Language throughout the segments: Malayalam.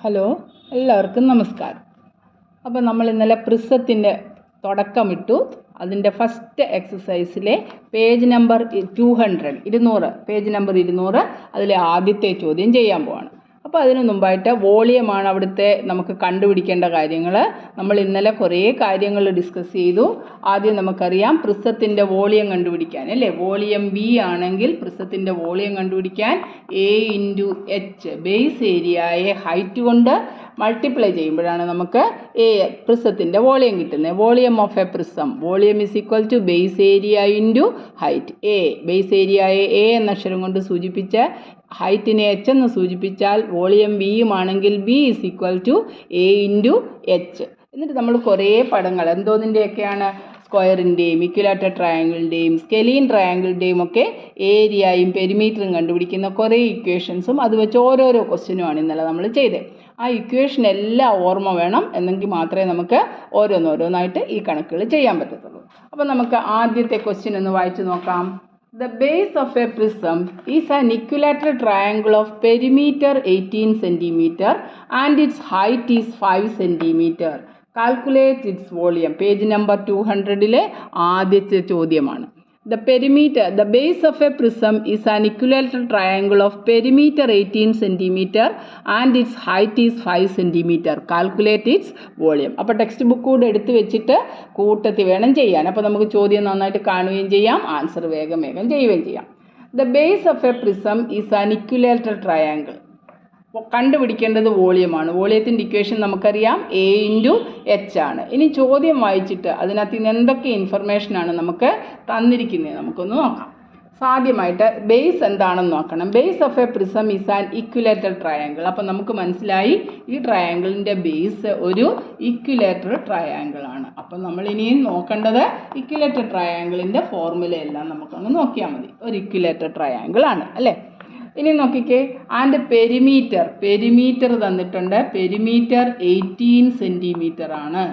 ഹലോ, എല്ലാവർക്കും നമസ്കാരം. അപ്പോൾ നമ്മൾ ഇന്നലെ പ്രിസത്തിൻ്റെ തുടക്കമിട്ടു. അതിൻ്റെ ഫസ്റ്റ് എക്സസൈസിലെ പേജ് നമ്പർ 200 പേജ് നമ്പർ 200 അതിലെ ആദ്യത്തെ ചോദ്യം ചെയ്യാൻ പോവാണ്. അപ്പോൾ അതിനു മുമ്പായിട്ട് വോളിയമാണ് അവിടുത്തെ നമുക്ക് കണ്ടുപിടിക്കേണ്ട കാര്യങ്ങൾ. നമ്മൾ ഇന്നലെ കുറേ കാര്യങ്ങൾ ഡിസ്കസ് ചെയ്തു. ആദ്യം നമുക്കറിയാം പ്രിസത്തിൻ്റെ വോളിയം കണ്ടുപിടിക്കാൻ അല്ലേ. വോളിയം ബി ആണെങ്കിൽ പ്രിസത്തിൻ്റെ വോളിയം കണ്ടുപിടിക്കാൻ A×H ബേസ് ഏരിയയെ ഹൈറ്റ് കൊണ്ട് മൾട്ടിപ്ലൈ ചെയ്യുമ്പോഴാണ് നമുക്ക് പ്രിസത്തിൻ്റെ വോളിയം കിട്ടുന്നത്. Volume of a prism volume is equal to base area into height. Base ഏരിയയെ എ എന്ന അക്ഷരം കൊണ്ട് സൂചിപ്പിച്ച് ഹൈറ്റിനെ H എന്ന് സൂചിപ്പിച്ചാൽ വോളിയം ബിയുമാണെങ്കിൽ B is equal to A×H. എന്നിട്ട് നമ്മൾ കുറേ പടങ്ങൾ എന്തോന്നിൻ്റെയൊക്കെയാണ് സ്ക്വയറിൻ്റെയും ഇക്വിലാറ്റർ ട്രയാങ്കിളിൻ്റെയും സ്കെലീൻ ട്രയാങ്കിളിൻ്റെയും ഒക്കെ ഏരിയയും പെരിമീറ്ററും കണ്ടുപിടിക്കുന്ന കുറേ ഇക്വേഷൻസും അത് വെച്ച് ഓരോരോ ക്വസ്റ്റ്യനുമാണ് ഇന്നലെ നമ്മൾ ചെയ്തത്. ആ ഇക്വേഷൻ എല്ലാം ഓർമ്മ വേണം, എന്നെങ്കിൽ മാത്രമേ നമുക്ക് ഓരോന്നോരോന്നായിട്ട് ഈ കണക്കുകൾ ചെയ്യാൻ പറ്റത്തുള്ളൂ. അപ്പോൾ നമുക്ക് ആദ്യത്തെ ക്വസ്റ്റ്യൻ ഒന്ന് വായിച്ചു നോക്കാം. The base of a prism is an equilateral triangle of perimeter 18 cm and its height is 5 cm. Calculate its volume. Page number 200 ആദ്യത്തെ ചോദ്യമാണ്. The base of a prism is an equilateral triangle of perimeter 18 cm and its height is 5 cm. Calculate its volume. അപ്പോൾ ടെക്സ്റ്റ് ബുക്ക് കൂടെ എടുത്ത് വെച്ചിട്ട് കൂട്ടത്തിൽ വേണം ചെയ്യാൻ. അപ്പോൾ നമുക്ക് ചോദ്യം നന്നായിട്ട് കാണുകയും ചെയ്യാം, ആൻസർ വേഗം ചെയ്യുകയും ചെയ്യാം. The base of a prism is an equilateral triangle. കണ്ടുപിടിക്കേണ്ടത് വോളിയമാണ്. വോളിയത്തിൻ്റെ ഇക്വേഷൻ നമുക്കറിയാം A×H ആണ്. ഇനി ചോദ്യം വായിച്ചിട്ട് അതിനകത്ത് നിന്ന് എന്തൊക്കെ ഇൻഫർമേഷനാണ് നമുക്ക് തന്നിരിക്കുന്നത് നമുക്കൊന്ന് നോക്കാം. ആദ്യമായിട്ട് ബേസ് എന്താണെന്ന് നോക്കണം. Base of a prism is an ഇക്വിലേറ്റർ triangle. അപ്പം നമുക്ക് മനസ്സിലായി ഈ ട്രയാങ്കിളിൻ്റെ ബേസ് ഒരു ഇക്വിലേറ്റർ ട്രയാങ്കിൾ ആണ്. അപ്പം നമ്മൾ ഇനിയും നോക്കേണ്ടത് ഇക്വിലേറ്റർ ട്രയാങ്കിളിൻ്റെ ഫോർമുലയെല്ലാം നമുക്കൊന്ന് നോക്കിയാൽ മതി. ഒരു ഇക്വിലേറ്റർ ട്രയാങ്കിൾ ആണ് അല്ലേ. ഇനി നോക്കിക്കേ, ആൻഡ് പെരിമീറ്റർ തന്നിട്ടുണ്ട്. പെരിമീറ്റർ 18 cm ആണ്.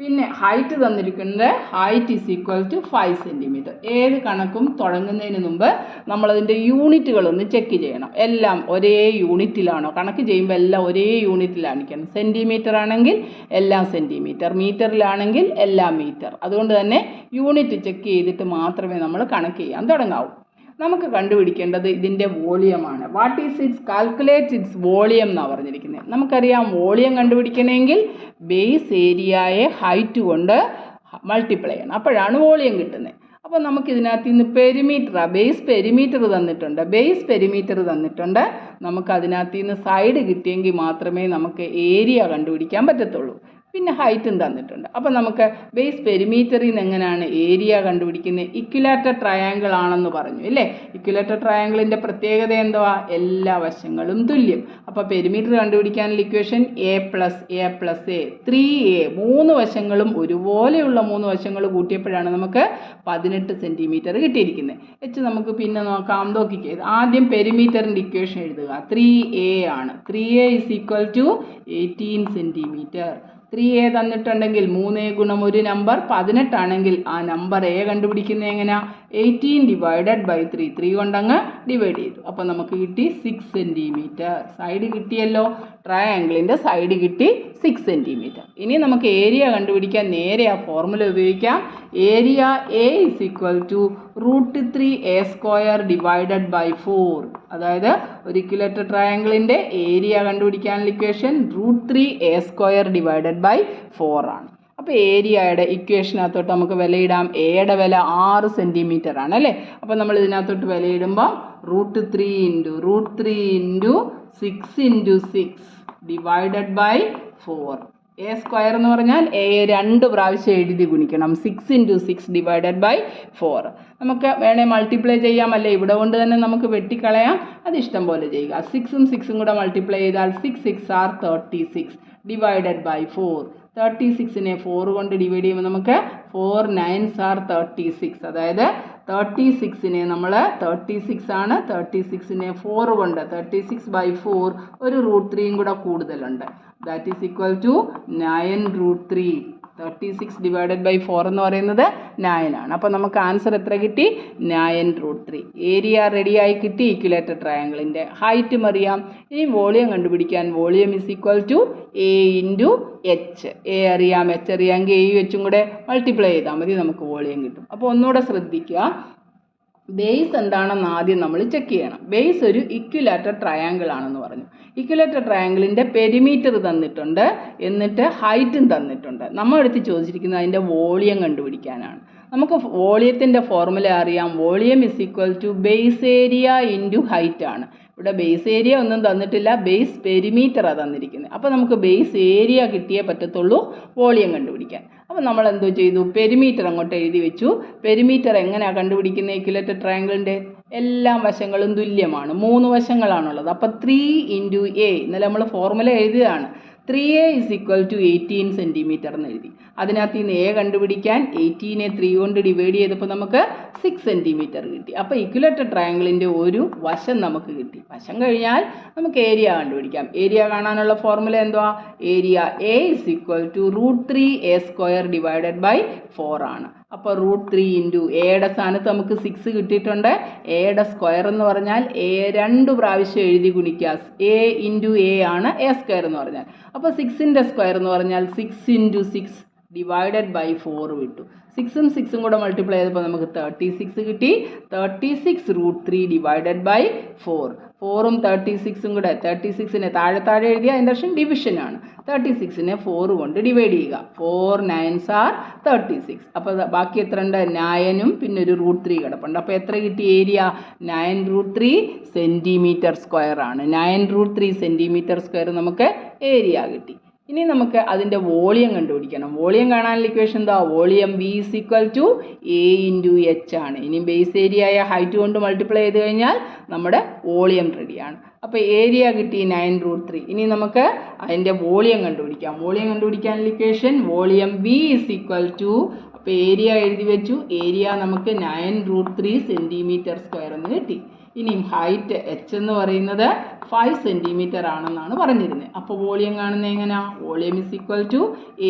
പിന്നെ ഹൈറ്റ് തന്നിരിക്കുന്നത് height is equal to 5 cm. ഏത് കണക്കും തുടങ്ങുന്നതിന് മുമ്പ് നമ്മളതിൻ്റെ യൂണിറ്റുകളൊന്ന് ചെക്ക് ചെയ്യണം. എല്ലാം ഒരേ യൂണിറ്റിലാണോ, കണക്ക് ചെയ്യുമ്പോൾ എല്ലാം ഒരേ യൂണിറ്റിലാണിക്കണം. സെൻറ്റിമീറ്റർ ആണെങ്കിൽ എല്ലാം സെൻറ്റിമീറ്റർ, മീറ്ററിലാണെങ്കിൽ എല്ലാം മീറ്റർ. അതുകൊണ്ട് തന്നെ യൂണിറ്റ് ചെക്ക് ചെയ്തിട്ട് മാത്രമേ നമ്മൾ കണക്ക് ചെയ്യാൻ തുടങ്ങാവൂ. നമുക്ക് കണ്ടുപിടിക്കേണ്ടത് ഇതിൻ്റെ വോളിയമാണ്. What is its calculate its volume എന്നാണ് പറഞ്ഞിരിക്കുന്നത്. നമുക്കറിയാം വോളിയം കണ്ടുപിടിക്കണമെങ്കിൽ ബേസ് ഏരിയയെ ഹൈറ്റ് കൊണ്ട് മൾട്ടിപ്ലൈ ചെയ്യണം, അപ്പോഴാണ് വോളിയം കിട്ടുന്നത്. അപ്പോൾ നമുക്കിതിനകത്ത് ഇന്ന് ബേസ് പെരിമീറ്റർ തന്നിട്ടുണ്ട്. നമുക്ക് അതിനകത്ത് നിന്ന് സൈഡ് കിട്ടിയെങ്കിൽ മാത്രമേ നമുക്ക് ഏരിയ കണ്ടുപിടിക്കാൻ പറ്റത്തുള്ളൂ. പിന്നെ ഹൈറ്റും തന്നിട്ടുണ്ട്. അപ്പോൾ നമുക്ക് ബേസ് പെരിമീറ്ററിൽ നിന്ന് എങ്ങനെയാണ് ഏരിയ കണ്ടുപിടിക്കുന്നത്? ഇക്വിലാറ്റർ ട്രയാങ്കിൾ ആണെന്ന് പറഞ്ഞു അല്ലേ. ഇക്വിലാറ്റർ ട്രയാങ്കിളിൻ്റെ പ്രത്യേകത എന്തുവാ? എല്ലാ വശങ്ങളും തുല്യം. അപ്പോൾ പെരിമീറ്റർ കണ്ടുപിടിക്കാനുള്ള ഇക്വേഷൻ A+A+A 3A. 3 വശങ്ങളും ഒരുപോലെയുള്ള 3 വശങ്ങൾ കൂട്ടിയപ്പോഴാണ് നമുക്ക് 18 cm കിട്ടിയിരിക്കുന്നത്. നമുക്ക് പിന്നെ നോക്കാം. നോക്കിക്കേ, ആദ്യം പെരിമീറ്ററിൻ്റെ ഇക്വേഷൻ എഴുതുക. 3A ആണ്. 3A is equal to 18 cm. 3A തന്നിട്ടുണ്ടെങ്കിൽ 3A ഗുണം ഒരു നമ്പർ 18 ആണെങ്കിൽ ആ നമ്പർ A കണ്ടുപിടിക്കുന്നത് എങ്ങനെയാ? 18/3. 3 കൊണ്ടങ്ങ് ഡിവൈഡ് ചെയ്തു. അപ്പോൾ നമുക്ക് കിട്ടി 6 cm. സൈഡ് കിട്ടിയല്ലോ, ട്രയാങ്കിളിൻ്റെ സൈഡ് കിട്ടി 6 cm. ഇനി നമുക്ക് ഏരിയ കണ്ടുപിടിക്കാൻ നേരെ ആ ഫോർമുല ഉപയോഗിക്കാം. Area A is equal to √3A² divided by 4. അതായത് ഒരു ഇക്വിലേറ്റർ ട്രയാങ്കിളിൻ്റെ ഏരിയ കണ്ടുപിടിക്കാനുള്ള ഇക്വേഷൻ √3A² ഡിവൈഡഡ് ബൈ 4 ആണ്. അപ്പോൾ ഏരിയയുടെ ഇക്വേഷനകത്തോട്ട് നമുക്ക് വിലയിടാം. എയുടെ വില 6 cm ആണ് അല്ലേ. അപ്പോൾ നമ്മൾ ഇതിനകത്തോട്ട് വിലയിടുമ്പോൾ √3 × 6 ഡിവൈഡഡ് ബൈ 4. A² എന്ന് പറഞ്ഞാൽ A 2 പ്രാവശ്യം എഴുതി ഗുണിക്കണം. 6 × 6 ഡിവൈഡഡ് ബൈ 4. നമുക്ക് വേണേൽ മൾട്ടിപ്ലൈ ചെയ്യാം അല്ലേ. ഇവിടെ കൊണ്ട് തന്നെ നമുക്ക് വെട്ടിക്കളയാം, അത് ഇഷ്ടം പോലെ ചെയ്യുക. 6ഉം 6ഉം കൂടെ മൾട്ടിപ്ലൈ ചെയ്താൽ 6 6 are 36 ഡിവൈഡഡ് ബൈ 4. 36നെ 4 കൊണ്ട് ഡിവൈഡ് ചെയ്യുമ്പോൾ നമുക്ക് 4 9s are 36. അതായത് 36നെ നമ്മൾ 36 ആണ്. 36നെ 4 കൊണ്ട് 36/4 ഒരു √3 കൂടെ കൂടുതലുണ്ട്. That is equal to 9√3. 36 divided by 4 എന്ന് പറയുന്നത് 9 ആണ്. അപ്പോൾ നമുക്ക് ആൻസർ എത്ര കിട്ടി? 9√3. ഏരിയ റെഡിയായി കിട്ടി ഇക്വലേറ്റർ ട്രയാങ്കിളിൻ്റെ. ഹൈറ്റും അറിയാം. ഇനി വോളിയം കണ്ടുപിടിക്കാൻ volume is equal to A into H. A അറിയാം, എച്ച് അറിയാമെങ്കിൽ എയും എച്ചും കൂടെ മൾട്ടിപ്ലൈ ചെയ്താൽ മതി, നമുക്ക് വോളിയം കിട്ടും. അപ്പോൾ ഒന്നുകൂടെ ശ്രദ്ധിക്കുക, ബേസ് എന്താണെന്ന് ആദ്യം നമ്മൾ ചെക്ക് ചെയ്യണം. ബേസ് ഒരു ഇക്വിലാറ്റർ ട്രയാങ്കിൾ ആണെന്ന് പറഞ്ഞു. ഇക്വിലാറ്റർ ട്രയാങ്കിളിൻ്റെ പെരിമീറ്റർ തന്നിട്ടുണ്ട്, എന്നിട്ട് ഹൈറ്റും തന്നിട്ടുണ്ട്. നമ്മൾ എടുത്ത് ചോദിച്ചിരിക്കുന്നത് അതിൻ്റെ വോളിയം കണ്ടുപിടിക്കാനാണ്. നമുക്ക് വോളിയത്തിൻ്റെ ഫോർമുല അറിയാം. Volume is equal to base area into height ആണ്. ഇവിടെ ബേസ് ഏരിയ ഒന്നും തന്നിട്ടില്ല, ബേസ് പെരിമീറ്ററാണ് തന്നിരിക്കുന്നത്. അപ്പോൾ നമുക്ക് ബേസ് ഏരിയ കിട്ടിയേ പറ്റത്തുള്ളൂ വോളിയം കണ്ടുപിടിക്കാൻ. അപ്പോൾ നമ്മൾ എന്തോ ചെയ്തു? പെരിമീറ്റർ അങ്ങോട്ട് എഴുതി വെച്ചു. പെരിമീറ്റർ എങ്ങനെയാണ് കണ്ടുപിടിക്കുന്നത്? ഇക്വലേറ്റർ ട്രയാങ്കിളിൻ്റെ എല്ലാ വശങ്ങളും തുല്യമാണ്, 3 വശങ്ങളാണുള്ളത്. അപ്പോൾ 3 ഇൻറ്റു എ, ഇന്നലെ നമ്മൾ ഫോർമുല എഴുതിയതാണ്. 3a is equal to 18 centimetre എന്ന് എഴുതി. അതിനകത്ത് നിന്ന് എ കണ്ടുപിടിക്കാൻ 18നെ 3 കൊണ്ട് ഡിവൈഡ് ചെയ്തപ്പോൾ നമുക്ക് 6 സെൻറ്റിമീറ്റർ കിട്ടി. അപ്പോൾ ഇക്വലേറ്റർ ട്രയാങ്കിളിൻ്റെ ഒരു വശം നമുക്ക് കിട്ടി. വശം കഴിഞ്ഞാൽ നമുക്ക് ഏരിയ കണ്ടുപിടിക്കാം. ഏരിയ കാണാനുള്ള ഫോർമുല എന്തുവാ? Area A is equal to √3a² divided by 4 ആണ്. അപ്പോൾ √3 ഇൻറ്റു എയുടെ സ്ഥാനത്ത് നമുക്ക് 6 കിട്ടിയിട്ടുണ്ട്. എയുടെ സ്ക്വയർ എന്ന് പറഞ്ഞാൽ എ 2 പ്രാവശ്യം എഴുതി ഗുണിക്കുക. എ ഇൻറ്റു എ ആണ് a² എന്ന് പറഞ്ഞാൽ. അപ്പോൾ 6ൻ്റെ സ്ക്വയർ എന്ന് പറഞ്ഞാൽ 6 ഇൻറ്റു 6 ഡിവൈഡഡ് ബൈ 4 വിട്ടു. 6ഉം 6ഉം കൂടെ മൾട്ടിപ്ലൈ ചെയ്തപ്പോൾ നമുക്ക് 36 കിട്ടി. 36 √3 ഡിവൈഡഡ് ബൈ 4. 4ഉം 36ഉം കൂടെ 36നെ താഴെ എഴുതിയ അതിൻ്റെ അർത്ഥം ഡിവിഷനാണ്. 36നെ 4 കൊണ്ട് ഡിവൈഡ് ചെയ്യുക. 4 9s are 36. അപ്പോൾ ബാക്കി എത്ര ഉണ്ട്? 9ഉം പിന്നെ ഒരു √3 കിടപ്പുണ്ട്. അപ്പോൾ എത്ര കിട്ടി ഏരിയ? 9√3 സെൻറ്റിമീറ്റർ സ്ക്വയർ ആണ്. 9√3 സെൻറ്റിമീറ്റർ സ്ക്വയർ നമുക്ക് ഏരിയ കിട്ടി. ഇനി നമുക്ക് അതിൻ്റെ വോളിയം കണ്ടുപിടിക്കണം. വോളിയം കാണാനുള്ള ഇക്വേഷൻ എന്താ? Volume V is equal to A into H ആണ്. ഇനി ബേസ് ഏരിയ ആയ ഹൈറ്റ് കൊണ്ട് മൾട്ടിപ്ലൈ ചെയ്ത് കഴിഞ്ഞാൽ നമ്മുടെ വോളിയം റെഡിയാണ്. അപ്പോൾ ഏരിയ കിട്ടി 9√3. ഇനി നമുക്ക് അതിൻ്റെ വോളിയം കണ്ടുപിടിക്കാം. വോളിയം കണ്ടുപിടിക്കാനുള്ള equation volume V is equal to, അപ്പോൾ ഏരിയ എഴുതി വെച്ചു. ഏരിയ നമുക്ക് 9√3 സെൻറ്റിമീറ്റർ സ്ക്വയർ എന്ന് കിട്ടി. ഇനിയും ഹൈറ്റ് എച്ച് എന്ന് പറയുന്നത് 5 സെൻറ്റിമീറ്റർ ആണെന്നാണ് പറഞ്ഞിരുന്നത്. അപ്പോൾ വോളിയം കാണുന്നത് എങ്ങനെയാ? Volume is equal to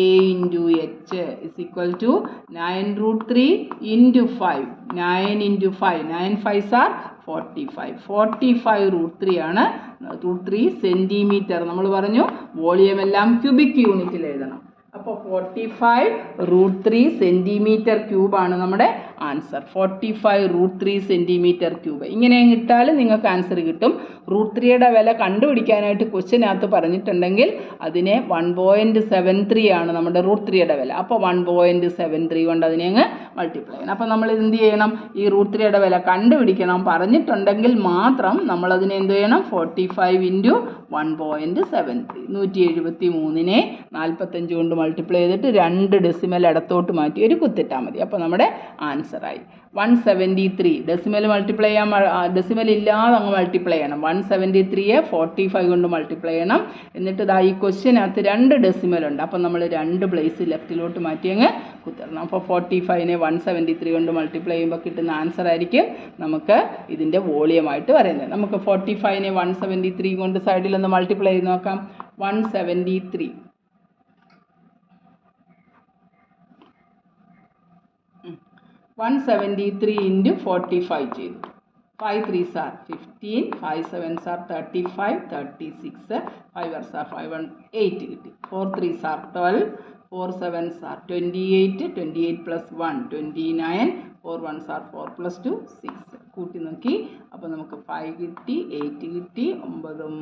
A into H is equal to 9√3 into 5. 9 into 5, 9 5s are 45. 45 √3 ആണ്. √3 സെൻറ്റിമീറ്റർ. നമ്മൾ പറഞ്ഞു വോളിയം എല്ലാം ക്യൂബിക് യൂണിറ്റിൽ എഴുതണം. അപ്പോൾ 45 √3 സെൻറ്റിമീറ്റർ ക്യൂബാണ് നമ്മുടെ ആൻസർ. 45 √3 centimetre cube. ഇങ്ങനെ ഇട്ടാൽ നിങ്ങൾക്ക് ആൻസർ കിട്ടും. √3യുടെ വില കണ്ടുപിടിക്കാനായിട്ട് ക്വസ്റ്റ്യനകത്ത് പറഞ്ഞിട്ടുണ്ടെങ്കിൽ അതിനെ 1.73 ആണ് നമ്മുടെ √3യുടെ വില. അപ്പോൾ 1.73 കൊണ്ട് അതിനെ അങ്ങ് മൾട്ടിപ്ലൈ ചെയ്യണം. അപ്പോൾ നമ്മൾ എന്ത് ചെയ്യണം? ഈ √3യുടെ വില കണ്ടുപിടിക്കണം. പറഞ്ഞിട്ടുണ്ടെങ്കിൽ മാത്രം നമ്മളതിനെ എന്ത് ചെയ്യണം? 45 ഇൻറ്റു 1.73, 173നെ 45 കൊണ്ട് മൾട്ടിപ്ലൈ ചെയ്തിട്ട് 2 ഡെസിമൽ ഇടത്തോട്ട് മാറ്റി ഒരു കുത്തിട്ടാൽ മതി. അപ്പോൾ നമ്മുടെ ആൻസറായി 173. ഡെസിമൽ മൾട്ടിപ്ലൈ ചെയ്യാൻ, ഡെസിമൽ ഇല്ലാതെ അങ്ങ് മൾട്ടിപ്ലൈ ചെയ്യണം. 173യെ 45 കൊണ്ട് മൾട്ടിപ്ലൈ ചെയ്യണം. എന്നിട്ട് ഇതാ ഈ ക്വസ്റ്റ്യനകത്ത് 2 ഡെസിമൽ ഉണ്ട്. അപ്പം നമ്മൾ 2 പ്ലേസ് ലെഫ്റ്റിലോട്ട് മാറ്റി അങ്ങ് കുത്തിടണം. അപ്പോൾ 45നെ 173 കൊണ്ട് മൾട്ടിപ്ലൈ ചെയ്യുമ്പോൾ കിട്ടുന്ന ആൻസർ ആയിരിക്കും നമുക്ക് ഇതിൻ്റെ വോളിയമായിട്ട് പറയുന്നത്. നമുക്ക് 45നെ 173 കൊണ്ട് സൈഡിലൊന്ന് മൾട്ടിപ്ലൈ ചെയ്ത് നോക്കാം. 173 173 ഇൻറ്റു 45 ചെയ്തു. 5 3s are 15, 5 7s are 35, 36, 5 are 5 1 8 കിട്ടി. 4 3s are 12, 4 7s are 28, 28 plus 1 29, 4 1s are 4 plus 2 6. കൂട്ടി നോക്കി. അപ്പോൾ നമുക്ക് 5 കിട്ടി, 8 കിട്ടി, 9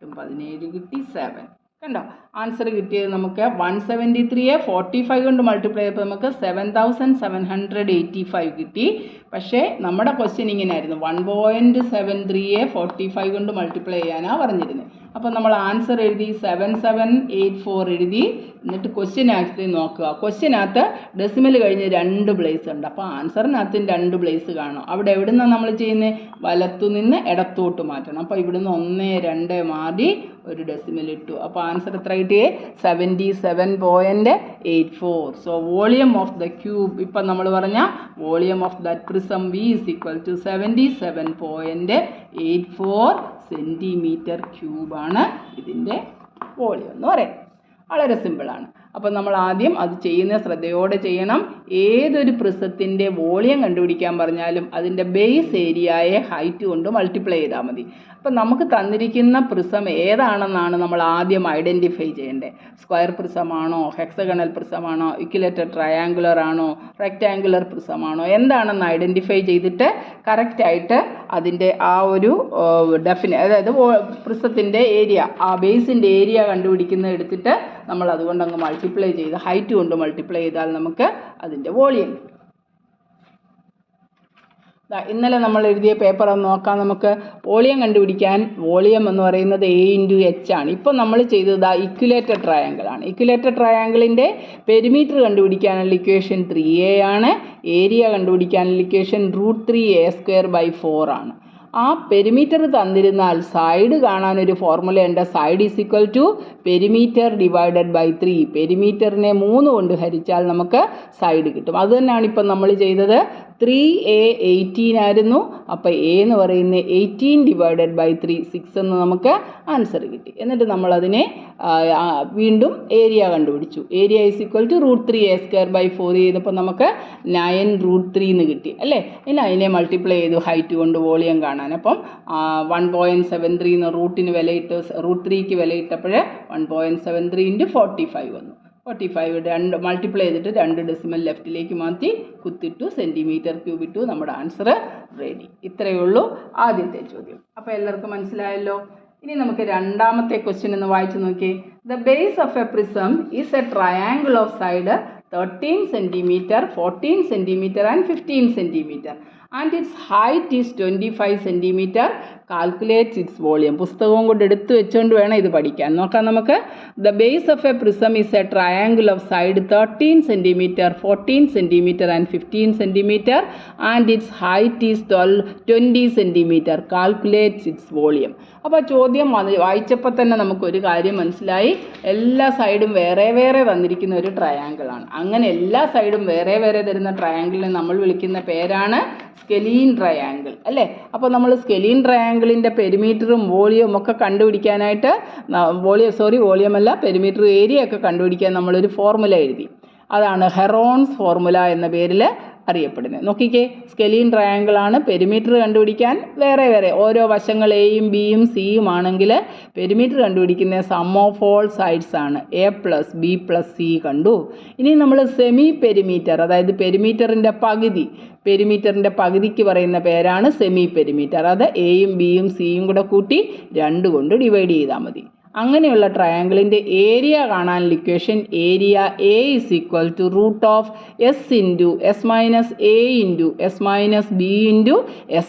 17 കിട്ടി, 7. കണ്ടോ? ആൻസർ കിട്ടിയത് നമുക്ക് 173യെ 45 കൊണ്ട് മൾട്ടിപ്ലൈ ചെയ്തപ്പോൾ നമുക്ക് 7785 കിട്ടി. പക്ഷേ നമ്മുടെ ക്വസ്റ്റ്യൻ ഇങ്ങനെയായിരുന്നു, 1.73യെ 45 കൊണ്ട് മൾട്ടിപ്ലൈ ചെയ്യാനാണ് പറഞ്ഞിരുന്നത്. അപ്പോൾ നമ്മൾ ആൻസർ എഴുതി 7784 എഴുതി. എന്നിട്ട് ക്വസ്റ്റ്യനകത്ത് നോക്കുക. ക്വസ്റ്റ്യനകത്ത് ഡെസിമൽ കഴിഞ്ഞ് 2 പ്ലേസ് ഉണ്ട്. അപ്പോൾ ആൻസറിനകത്തും 2 പ്ലേസ് കാണും. അവിടെ എവിടെ നിന്നാണ് നമ്മൾ ചെയ്യുന്നത്? വലത്തുനിന്ന് ഇടത്തോട്ട് മാറ്റണം. അപ്പോൾ ഇവിടുന്ന് 1 2 മാറി ഒരു ഡെസിമൽ ഇട്ടു. അപ്പോൾ ആൻസർ എത്ര കിട്ടിയേ? 77.84. So volume of the cube, ഇപ്പം നമ്മൾ പറഞ്ഞ volume of that prism V is equal to 77.84 centimetre ക്യൂബാണ് ഇതിൻ്റെ വോളിയം എന്ന് പറയുന്നത്. വളരെ സിമ്പിളാണ്. അപ്പോൾ നമ്മൾ ആദ്യം അത് ചെയ്യുന്ന ശ്രദ്ധയോടെ ചെയ്യണം. ഏതൊരു പ്രിസത്തിൻ്റെ വോളിയം കണ്ടുപിടിക്കാൻ പറഞ്ഞാലും അതിൻ്റെ ബേസ് ഏരിയയെ ഹൈറ്റ് കൊണ്ട് മൾട്ടിപ്ലൈ ചെയ്താൽ മതി. അപ്പം നമുക്ക് തന്നിരിക്കുന്ന പ്രിസം ഏതാണെന്നാണ് നമ്മൾ ആദ്യം ഐഡൻറ്റിഫൈ ചെയ്യേണ്ടത്. സ്ക്വയർ പ്രിസമാണോ, ഹെക്സഗണൽ പ്രിസമാണോ, ഇക്വിലേറ്റർ ട്രയാങ്കുലർ ആണോ, റെക്റ്റാങ്കുലർ പ്രിസമാണോ, എന്താണെന്ന് ഐഡൻറ്റിഫൈ ചെയ്തിട്ട് കറക്റ്റായിട്ട് അതിൻ്റെ ആ ഒരു അതായത് പ്രിസത്തിൻ്റെ ഏരിയ, ആ ബേസിൻ്റെ ഏരിയ കണ്ടുപിടിക്കുന്നത് എടുത്തിട്ട് നമ്മൾ അതുകൊണ്ട് അങ്ങ് മൾട്ടിപ്ലൈ ചെയ്ത് ഹൈറ്റ് കൊണ്ട് മൾട്ടിപ്ലൈ ചെയ്താൽ നമുക്ക് അതിൻ്റെ വോളിയം കിട്ടും. ഇന്നലെ നമ്മൾ എഴുതിയ പേപ്പർ ഒന്ന് നോക്കാം. നമുക്ക് വോളിയം കണ്ടുപിടിക്കാൻ വോളിയം എന്ന് പറയുന്നത് A × H ആണ്. ഇപ്പോൾ നമ്മൾ ചെയ്തത് ഇക്വിലേറ്റർ ട്രയാങ്കിൾ ആണ്. ഇക്വിലേറ്റർ ട്രയാങ്കിളിൻ്റെ പെരിമീറ്റർ കണ്ടുപിടിക്കാനുള്ള ഇക്വേഷൻ 3a ആണ്. ഏരിയ കണ്ടുപിടിക്കാനുള്ള ഇക്വേഷൻ √3a²/4 ആണ്. ആ പെരിമീറ്റർ തന്നിരുന്നാൽ സൈഡ് കാണാനൊരു ഫോർമുല ഉണ്ട്. Side is equal to perimeter divided by 3. പെരിമീറ്ററിനെ 3 കൊണ്ട് ഹരിച്ചാൽ നമുക്ക് സൈഡ് കിട്ടും. അത് തന്നെയാണ് ഇപ്പം നമ്മൾ ചെയ്തത്. 3a 18 ആയിരുന്നു. അപ്പോൾ a എന്ന് പറയുന്നത് 18 ഡിവൈഡഡ് ബൈ 3 6 എന്ന് നമുക്ക് ആൻസർ കിട്ടി. എന്നിട്ട് നമ്മളതിനെ വീണ്ടും ഏരിയ കണ്ടുപിടിച്ചു. Area is equal to √3a²/4 ചെയ്തപ്പോൾ നമുക്ക് 9√3 എന്ന് കിട്ടി അല്ലേ. ഇനി അതിനെ മൾട്ടിപ്ലൈ ചെയ്തു ഹൈറ്റ് കൊണ്ട് വോളിയം കാണാൻ. അപ്പം 1.73 എന്ന് റൂട്ടിന് വിലയിട്ട് √3ക്ക് വിലയിട്ടപ്പോൾ 1.73 × 45 വന്നു. 45 മൾട്ടിപ്ലൈ ചെയ്തിട്ട് 2 ഡെസിമൽ ലെഫ്റ്റിലേക്ക് മാറ്റി കുത്തിട്ടു, cm³ ഇട്ടു. നമ്മുടെ ആൻസർ റെഡി. ഇത്രയേ ഉള്ളൂ ആദ്യത്തെ ചോദ്യം. അപ്പോൾ എല്ലാവർക്കും മനസ്സിലായല്ലോ. ഇനി നമുക്ക് രണ്ടാമത്തെ ക്വസ്റ്റ്യൻ ഒന്ന് വായിച്ചു നോക്കിയേ. The base of a prism is A triangle of side 13 cm, 14 cm and 15 cm and its height is 25 cm. Calculate its volume. പുസ്തകവും കൊണ്ട് എടുത്തു വെച്ചുകൊണ്ട് വേണം ഇത് പഠിക്കാൻ. നോക്കാം നമുക്ക്. The base of a prism is A triangle of side 13 cm, 14 cm and 15 cm and its height is 20 cm. Calculate its volume. അപ്പോൾ ചോദ്യം വായിച്ചപ്പോൾ തന്നെ നമുക്കൊരു കാര്യം മനസ്സിലായി. എല്ലാ സൈഡും വേറെ വേറെ തന്നിരിക്കുന്ന ഒരു ട്രയാങ്കിളാണ്. അങ്ങനെ എല്ലാ സൈഡും വേറെ വേറെ തരുന്ന ട്രയാങ്കിളിനെ നമ്മൾ വിളിക്കുന്ന പേരാണ് സ്കെലീൻ ട്രയാങ്കിൾ അല്ലേ. അപ്പോൾ നമ്മൾ സ്കെലീൻ ട്രയാങ്കിളിൻ്റെ പെരിമീറ്ററും വോളിയവും ഒക്കെ കണ്ടുപിടിക്കാനായിട്ട് വോളിയം അല്ല പെരിമീറ്റർ ഏരിയ ഒക്കെ കണ്ടുപിടിക്കാൻ നമ്മളൊരു ഫോർമുല എഴുതി. അതാണ് ഹെറോൺസ് ഫോർമുല എന്ന പേരിൽ അറിയപ്പെടുന്നത്. നോക്കിക്കേ, സ്കെലീൻ ട്രയാങ്കിൾ ആണ്. പെരിമീറ്റർ കണ്ടുപിടിക്കാൻ വേറെ വേറെ ഓരോ വശങ്ങൾ എയും ബിയും സിയും ആണെങ്കിൽ പെരിമീറ്റർ കണ്ടുപിടിക്കുന്ന സം ഓഫ് ഓൾ സൈഡ്സ് ആണ്. a + b + c കണ്ടു. ഇനി നമ്മൾ സെമി പെരിമീറ്റർ, അതായത് പെരിമീറ്ററിൻ്റെ പകുതിക്ക് പറയുന്ന പേരാണ് സെമി പെരിമീറ്റർ. അത് എയും ബിയും സിയും കൂടെ കൂട്ടി 2 കൊണ്ട് ഡിവൈഡ് ചെയ്താൽ മതി. അങ്ങനെയുള്ള ട്രയാങ്കിളിൻ്റെ ഏരിയ കാണാനുള്ള equation area A is equal to √S × S - A × S - B × S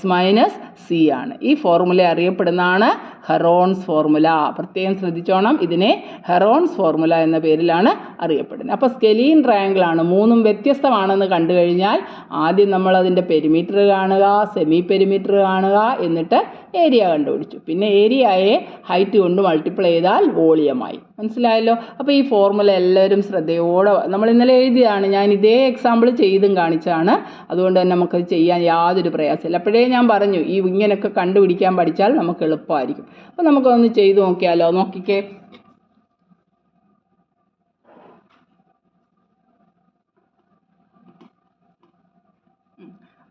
- C ആണ്. ഈ ഫോർമുല അറിയപ്പെടുന്നതാണ് ഹെറോൺസ് ഫോർമുല. പ്രത്യേകം ശ്രദ്ധിച്ചോണം, ഇതിനെ ഹെറോൺസ് ഫോർമുല എന്ന പേരിലാണ് അറിയപ്പെടുന്നത്. അപ്പോൾ സ്കെലീൻ ട്രയാങ്കിൾ ആണ്. മൂന്നും വ്യത്യസ്തമാണെന്ന് കണ്ടു കഴിഞ്ഞാൽ ആദ്യം നമ്മൾ അതിൻ്റെ പെരിമീറ്റർ കാണുക, സെമി പെരിമീറ്റർ കാണുക, എന്നിട്ട് ഏരിയ കണ്ടുപിടിച്ചു. പിന്നെ ഏരിയയെ ഹൈറ്റ് കൊണ്ട് മൾട്ടിപ്ലൈ ചെയ്താൽ വോളിയമായി. മനസ്സിലായല്ലോ. അപ്പോൾ ഈ ഫോർമുല എല്ലാവരും ശ്രദ്ധയോടെ, നമ്മൾ ഇന്നലെ എഴുതിയതാണ്, ഞാൻ ഇതേ എക്സാമ്പിൾ ചെയ്തും കാണിച്ചാണ്. അതുകൊണ്ട് തന്നെ നമുക്കത് ചെയ്യാൻ യാതൊരു പ്രയാസമില്ല. അപ്പോഴേ ഞാൻ പറഞ്ഞു ഇങ്ങനെയൊക്കെ കണ്ടുപിടിക്കാൻ പഠിച്ചാൽ നമുക്ക് എളുപ്പമായിരിക്കും. അപ്പോൾ നമുക്കൊന്ന് ചെയ്ത് നോക്കിയാലോ. നോക്കിക്കേ,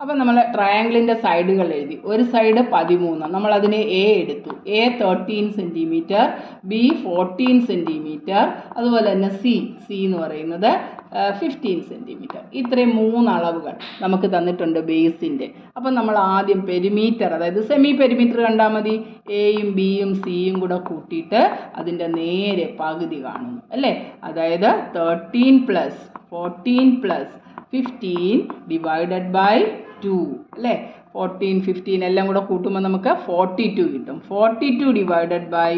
അപ്പോൾ നമ്മൾ ട്രയാങ്കിളിൻ്റെ സൈഡുകൾ എഴുതി. ഒരു സൈഡ് 13, നമ്മളതിനെ A എടുത്തു. A 13 cm, B 14 cm, അതുപോലെ തന്നെ C എന്ന് പറയുന്നത് 15 cm. ഇത്രയും 3 അളവുകൾ നമുക്ക് തന്നിട്ടുണ്ട് ബേസിൻ്റെ. അപ്പം നമ്മൾ ആദ്യം പെരിമീറ്റർ, അതായത് സെമി പെരിമീറ്റർ കണ്ടാൽ മതി. എയും ബിയും സിയും കൂടെ കൂട്ടിയിട്ട് അതിൻ്റെ നേരെ പകുതി കാണുന്നു അല്ലേ. അതായത് 13 + 14 + 15 ഡിവൈഡഡ് ബൈ 2 അല്ലേ. 14 15 എല്ലാം കൂടെ കൂട്ടുമ്പോൾ നമുക്ക് 42 കിട്ടും. 42 ഡിവൈഡഡ് ബൈ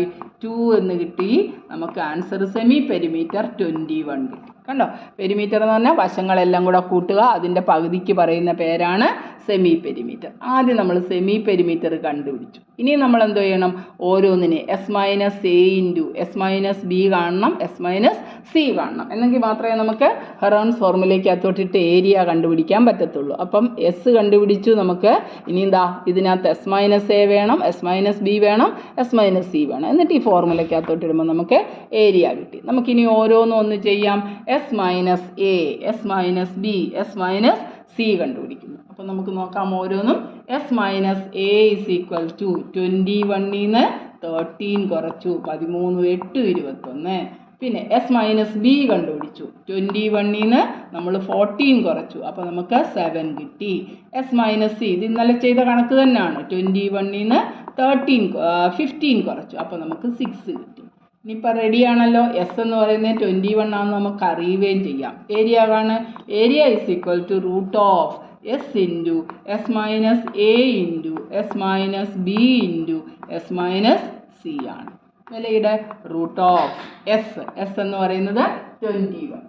2 എന്ന് കിട്ടി. നമുക്ക് ആൻസർ സെമി പെരിമീറ്റർ 21 കിട്ടി. കണ്ടോ, പെരിമീറ്റർ എന്ന് പറഞ്ഞാൽ വശങ്ങളെല്ലാം കൂടെ കൂട്ടുക, അതിൻ്റെ പകുതിക്ക് പറയുന്ന പേരാണ് സെമി പെരിമീറ്റർ. ആദ്യം നമ്മൾ സെമി പെരിമീറ്റർ കണ്ടുപിടിച്ചു. ഇനി നമ്മൾ എന്ത് ചെയ്യണം? ഓരോന്നിനെ S minus A into S minus B കാണണം, എസ് മൈനസ് സി കാണണം. എന്നെങ്കിൽ മാത്രമേ നമുക്ക് ഹെറോൺസ് ഫോർമുലയ്ക്ക് അകത്തോട്ടിട്ട് ഏരിയ കണ്ടുപിടിക്കാൻ പറ്റത്തുള്ളൂ. അപ്പം എസ് കണ്ടുപിടിച്ചു നമുക്ക്. ഇനി എന്താ ഇതിനകത്ത് എസ് മൈനസ് എ വേണം, എസ് മൈനസ് ബി വേണം, എസ് മൈനസ് സി വേണം. എന്നിട്ട് ഈ ഫോർമുലയ്ക്ക് അകത്തോട്ട് ഇടുമ്പോൾ നമുക്ക് ഏരിയ കിട്ടി. നമുക്കിനി ഓരോന്നും ഒന്ന് ചെയ്യാം. S minus A, S minus B, S minus C കണ്ടുപിടിക്കുന്നു. അപ്പോൾ നമുക്ക് നോക്കാം ഓരോന്നും. S minus A is equal to 21 ൽ നിന്ന് 13 കുറച്ചു 13 8 21. പിന്നെ എസ് മൈനസ് ബി കണ്ടുപിടിച്ചു. 21 ൽ നിന്ന് നമ്മൾ 14 കുറച്ചു, അപ്പോൾ നമുക്ക് 7 കിട്ടി. എസ് മൈനസ് സി ഇത് ഇന്നലെ ചെയ്ത കണക്ക് തന്നെയാണ്. 21 ൽ നിന്ന് 15 കുറച്ചു, അപ്പോൾ നമുക്ക് 6 കിട്ടി. ഇനിയിപ്പോൾ റെഡിയാണല്ലോ. എസ് എന്ന് പറയുന്നത് 21 ആണെന്ന് നമുക്ക് അറിയുകയും ചെയ്യാം. ഏരിയ കാണുക. Area is equal to root of S into S minus A into S minus B into S minus C ആണ്. വിലയുടെ റൂട്ട് ഓഫ് എസ് എന്ന് പറയുന്നത് 21.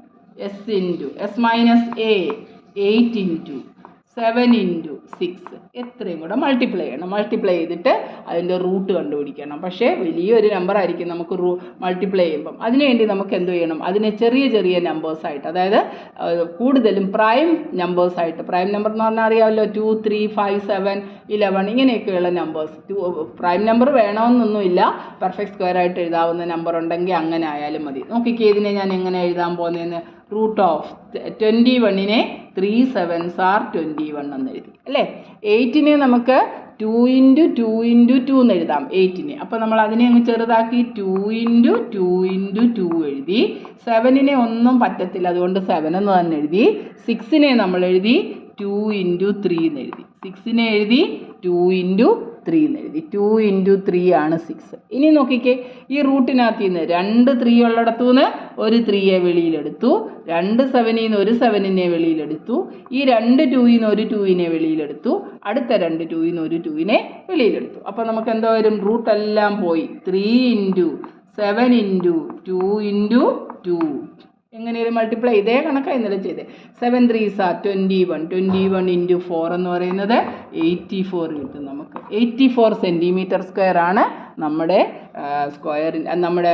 S into S minus A 8 into 7 into 6 എത്രയും കൂടെ മൾട്ടിപ്ലൈ ചെയ്യണം. മൾട്ടിപ്ലൈ ചെയ്തിട്ട് അതിൻ്റെ റൂട്ട് കണ്ടുപിടിക്കണം. പക്ഷേ വലിയൊരു നമ്പർ ആയിരിക്കും നമുക്ക് മൾട്ടിപ്ലൈ ചെയ്യുമ്പം. അതിനുവേണ്ടി നമുക്ക് എന്ത് ചെയ്യണം? അതിനെ ചെറിയ ചെറിയ നമ്പേഴ്സായിട്ട്, അതായത് കൂടുതലും പ്രൈം നമ്പേഴ്സായിട്ട്, പ്രൈം നമ്പർ എന്ന് പറഞ്ഞാൽ അറിയാമല്ലോ, 2, 3, 5, 7, 11 ഇങ്ങനെയൊക്കെയുള്ള നമ്പേഴ്സ്. പ്രൈം നമ്പർ വേണമെന്നൊന്നുമില്ല, പെർഫെക്റ്റ് സ്ക്വയർ ആയിട്ട് എഴുതാവുന്ന നമ്പർ ഉണ്ടെങ്കിൽ അങ്ങനെ ആയാലും മതി. നോക്കിക്കേ, ഇതിനെ ഞാൻ എങ്ങനെ എഴുതാൻ പോകുന്നതെന്ന്. റൂട്ട് ഓഫ് 21നെ 3 7s are 21 എന്ന് എഴുതി അല്ലേ. 8നെ നമുക്ക് 2 × 2 × 2 എന്ന് എഴുതാം 8നെ. അപ്പോൾ നമ്മൾ അതിനെ അങ്ങ് ചെറുതാക്കി 2 × 2 × 2 എഴുതി. 7നെ ഒന്നും പറ്റത്തില്ല, അതുകൊണ്ട് 7 എന്ന് തന്നെ എഴുതി. 6നെ നമ്മൾ എഴുതി 2 × 3 എന്ന് എഴുതി. 6നെ എഴുതി 2 × 3 എന്ന് എഴുതി. 2 × 3 ആണ് 6. ഇനി നോക്കിക്കേ, ഈ റൂട്ടിനകത്ത് നിന്ന് 2 3 ഉള്ളിടത്തു നിന്ന് ഒരു 3യെ വെളിയിലെടുത്തു, 2 7ൽ നിന്ന് ഒരു 7നെ വെളിയിലെടുത്തു, ഈ 2 2ൽ നിന്ന് ഒരു 2നെ വെളിയിലെടുത്തു, അടുത്ത 2 2ൽ നിന്ന് ഒരു 2നെ വെളിയിലെടുത്തു. അപ്പോൾ നമുക്ക് എന്തോ വരും? റൂട്ടെല്ലാം പോയി. 3 × 7 × 2 × 2 എങ്ങനെയൊരു മൾട്ടിപ്ലൈ ഇതേ കണക്കാണ് ഇന്നലെ ചെയ്തത്. 7 3s are 21. 21 × 4 എന്ന് പറയുന്നത് 84 കിട്ടും നമുക്ക്. 84 സെൻറ്റിമീറ്റർ സ്ക്വയർ ആണ് നമ്മുടെ നമ്മുടെ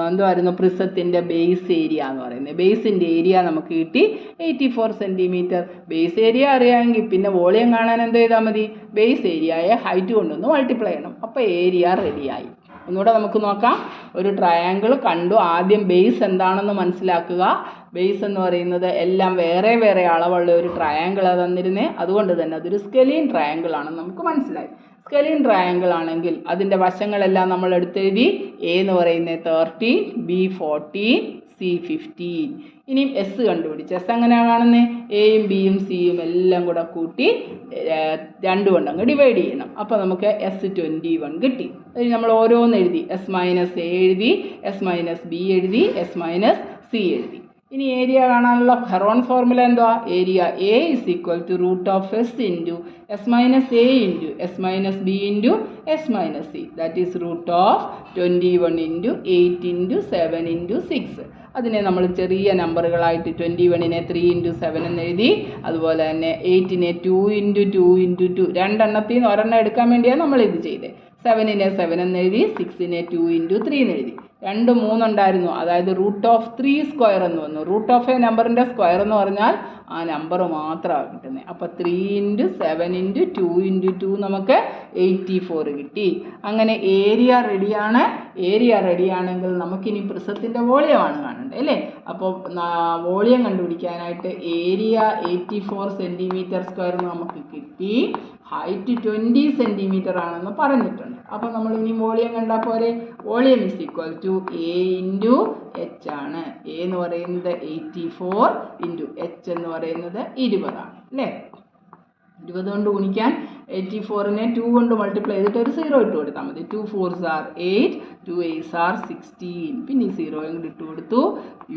എന്തുവായിരുന്നു പ്രിസത്തിൻ്റെ ബേസ് ഏരിയ എന്ന് പറയുന്നത്. ബേസിൻ്റെ ഏരിയ നമുക്ക് കിട്ടി 84 സെൻറ്റിമീറ്റർ. ബേസ് ഏരിയ അറിയാമെങ്കിൽ പിന്നെ വോളിയം കാണാൻ എന്ത് ചെയ്താൽ മതി? ബേസ് ഏരിയയെ ഹൈറ്റ് കൊണ്ടൊന്ന് മൾട്ടിപ്ലൈ ചെയ്യണം. അപ്പോൾ ഏരിയ റെഡിയായി. ഒന്നുകൂടെ നമുക്ക് നോക്കാം. ഒരു ട്രയാങ്കിൾ കണ്ടു. ആദ്യം ബേസ് എന്താണെന്ന് മനസ്സിലാക്കുക. ബേസ് എന്ന് പറയുന്നത് എല്ലാം വേറെ വേറെ അളവുള്ള ഒരു ട്രയാങ്കിളാണ് തന്നിരുന്നത്. അതുകൊണ്ട് തന്നെ അതൊരു സ്കെലീൻ ട്രയാങ്കിൾ ആണെന്ന് നമുക്ക് മനസ്സിലായി. സ്കെലീൻ ട്രയാങ്കിൾ ആണെങ്കിൽ അതിൻ്റെ വശങ്ങളെല്ലാം നമ്മൾ എടുത്തെഴുതി. എ എന്ന് പറയുന്നത് 13, ബി 14, സി 15. ഇനിയും എസ് കണ്ടുപിടിച്ച്. എസ് എങ്ങനെയാണ് കാണുന്നത്? എയും ബിയും സിയും എല്ലാം കൂടെ കൂട്ടി 2 കൊണ്ട് അങ്ങ് ഡിവൈഡ് ചെയ്യണം. അപ്പോൾ നമുക്ക് എസ് 21 കിട്ടി. അതിന് നമ്മൾ ഓരോന്ന് എഴുതി. എസ് മൈനസ് എ എഴുതി, എസ് മൈനസ് ബി എഴുതി, എസ് മൈനസ് സി എഴുതി. ഇനി ഏരിയ കാണാനുള്ള ഹെറോൺസ് ഫോർമുല എന്തുവാ? Area A is equal to root of S into S minus A into S minus B into S minus C. That is root of 21 × 8 × 7 × 6. അതിനെ നമ്മൾ ചെറിയ നമ്പറുകളായിട്ട് 21നെ 3 × 7 എന്ന് എഴുതി. അതുപോലെ തന്നെ 8നെ 2 × 2 × 2 രണ്ടെണ്ണത്തിൽ നിന്ന് ഒരെണ്ണം എടുക്കാൻ വേണ്ടിയാണ് നമ്മളിത് ചെയ്തത്. 7നെ 7 എന്ന് എഴുതി. 6നെ 2 × 3 എന്ന് എഴുതി. 2 3 ഉണ്ടായിരുന്നു, അതായത് റൂട്ട് ഓഫ് 3 സ്ക്വയർ എന്ന് വന്നു. റൂട്ട് ഓഫ് എ നമ്പറിൻ്റെ സ്ക്വയർ എന്ന് പറഞ്ഞാൽ ആ നമ്പർ മാത്രമാണ് കിട്ടുന്നത്. അപ്പോൾ 3 × 7 × 2 × 2 നമുക്ക് 84 കിട്ടി. അങ്ങനെ ഏരിയ റെഡിയാണ്. ഏരിയ റെഡിയാണെങ്കിൽ നമുക്കിനി പ്രിസത്തിൻ്റെ വോളിയമാണ് കാണേണ്ടത് അല്ലേ. അപ്പോൾ വോളിയം കണ്ടുപിടിക്കാനായിട്ട് ഏരിയ 84 സെൻറ്റിമീറ്റർ സ്ക്വയർ നമുക്ക് കിട്ടി. ഹൈറ്റ് 20 സെൻറ്റിമീറ്റർ ആണെന്ന് പറഞ്ഞിട്ടുണ്ട്. അപ്പോൾ നമ്മൾ ഇനി വോളിയം കണ്ടാൽ പോരെ. Volume is equal to A into H ആണ്. എ എന്ന് പറയുന്നത് 84 ഇൻറ്റു എച്ച് എന്ന് പറയുന്നത് 20 ആണ് അല്ലേ. 20 കൊണ്ട് ഗുണിക്കാൻ 84നെ 2 കൊണ്ട് മൾട്ടിപ്ലൈ ചെയ്തിട്ട് ഒരു 0 ഇട്ട് കൊടുത്താൽ മതി. 2 4s are 8, 2 8s are 16. പിന്നെ 0 കൂടി ഇട്ട് കൊടുത്തു.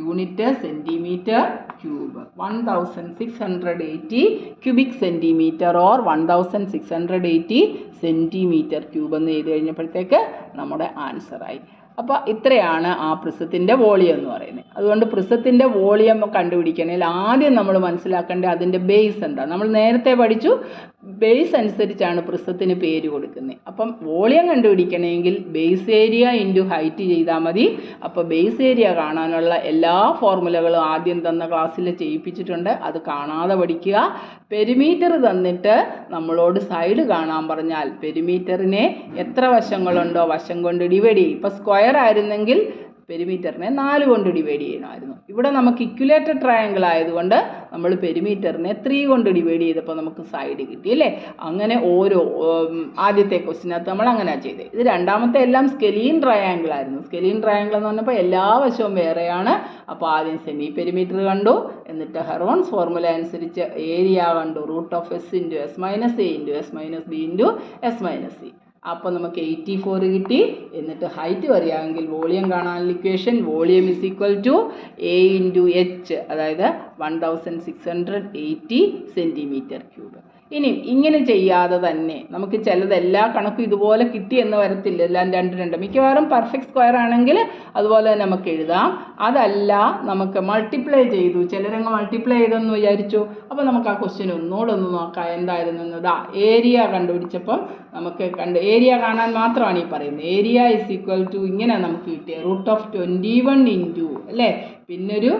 Unit centimetre cube. 1680 cubic centimetre or 1680 centimetre cube എന്ന് എഴുതി കഴിഞ്ഞപ്പോഴത്തേക്ക് നമ്മുടെ ആൻസറായി. അപ്പോൾ ഇത്രയാണ് ആ പ്രിസത്തിൻ്റെ വോളിയം എന്ന് പറയുന്നത്. അതുകൊണ്ട് പ്രിസത്തിൻ്റെ വോളിയം കണ്ടുപിടിക്കണമെങ്കിൽ ആദ്യം നമ്മൾ മനസ്സിലാക്കേണ്ടത് അതിൻ്റെ ബേസ് എന്താ. നമ്മൾ നേരത്തെ പഠിച്ചു ബേസ് അനുസരിച്ചാണ് പ്രിസത്തിന് പേര് കൊടുക്കുന്നത്. അപ്പം വോളിയം കണ്ടുപിടിക്കണമെങ്കിൽ ബേസ് ഏരിയ ഇൻറ്റു ഹൈറ്റ് ചെയ്താൽ മതി. അപ്പോൾ ബേസ് ഏരിയ കാണാനുള്ള എല്ലാ ഫോർമുലകളും ആദ്യം തന്ന ക്ലാസ്സിൽ ചെയ്യിപ്പിച്ചിട്ടുണ്ട്, അത് കാണാതെ പഠിക്കുക. പെരിമീറ്റർ തന്നിട്ട് നമ്മളോട് സൈഡ് കാണാൻ പറഞ്ഞാൽ പെരിമീറ്ററിനെ എത്ര വശങ്ങളുണ്ടോ വശം കൊണ്ട് ഡിവൈഡ് ചെയ്യും. ഇപ്പോൾ സ്ക്വയർ ആയിരുന്നെങ്കിൽ പെരിമീറ്ററിനെ 4 കൊണ്ട് ഡിവൈഡ് ചെയ്യണമായിരുന്നു. ഇവിടെ നമുക്ക് ഇക്വലേറ്റഡ് ട്രയാങ്കിൾ ആയതുകൊണ്ട് നമ്മൾ പെരിമീറ്ററിനെ 3 കൊണ്ട് ഡിവൈഡ് ചെയ്തപ്പോൾ നമുക്ക് സൈഡ് കിട്ടി അല്ലേ. അങ്ങനെ ഓരോ ആദ്യത്തെ ക്വസ്റ്റിനകത്ത് നമ്മൾ അങ്ങനെ ചെയ്തത്. ഇത് രണ്ടാമത്തെ എല്ലാം സ്കെലീൻ ട്രയാങ്കിൾ ആയിരുന്നു. സ്കെലീൻ ട്രയാങ്കിൾ എന്ന് പറഞ്ഞപ്പോൾ എല്ലാ വശവും വേറെയാണ്. അപ്പോൾ ആദ്യം സെമി പെരിമീറ്റർ കണ്ടു, എന്നിട്ട് ഹെറോൺസ് ഫോർമുല അനുസരിച്ച് ഏരിയ കണ്ടു, √(s × s - a × s - b × s - c). അപ്പോൾ നമുക്ക് 84 കിട്ടി. എന്നിട്ട് ഹൈറ്റ് അറിയാമെങ്കിൽ വോളിയം കാണാനുള്ള equation volume is equal to a × h, അതായത് 1680 cm³. ഇനി ഇങ്ങനെ ചെയ്യാതെ തന്നെ നമുക്ക് ചിലത് എല്ലാ കണക്കും ഇതുപോലെ കിട്ടിയെന്ന് വരത്തില്ല, എല്ലാം 2 മിക്കവാറും പെർഫെക്റ്റ് സ്ക്വയർ ആണെങ്കിൽ അതുപോലെ തന്നെ നമുക്ക് എഴുതാം. അതല്ല നമുക്ക് മൾട്ടിപ്ലൈ ചെയ്തു, ചിലരങ്ങ് മൾട്ടിപ്ലൈ ചെയ്തെന്ന് വിചാരിച്ചു. അപ്പോൾ നമുക്ക് ആ ക്വസ്റ്റ്യൻ ഒന്നുകൂടെ ഒന്ന് നോക്കാം എന്തായിരുന്നു എന്നതാ. ഏരിയ കണ്ടുപിടിച്ചപ്പം നമുക്ക് ഏരിയ കാണാൻ മാത്രമാണ് ഈ പറയുന്നത്. ഏരിയ ഇസ് ഈക്വൽ ടു ഇങ്ങനെ നമുക്ക് കിട്ടിയ √21 ഇൻറ്റു അല്ലേ, പിന്നൊരു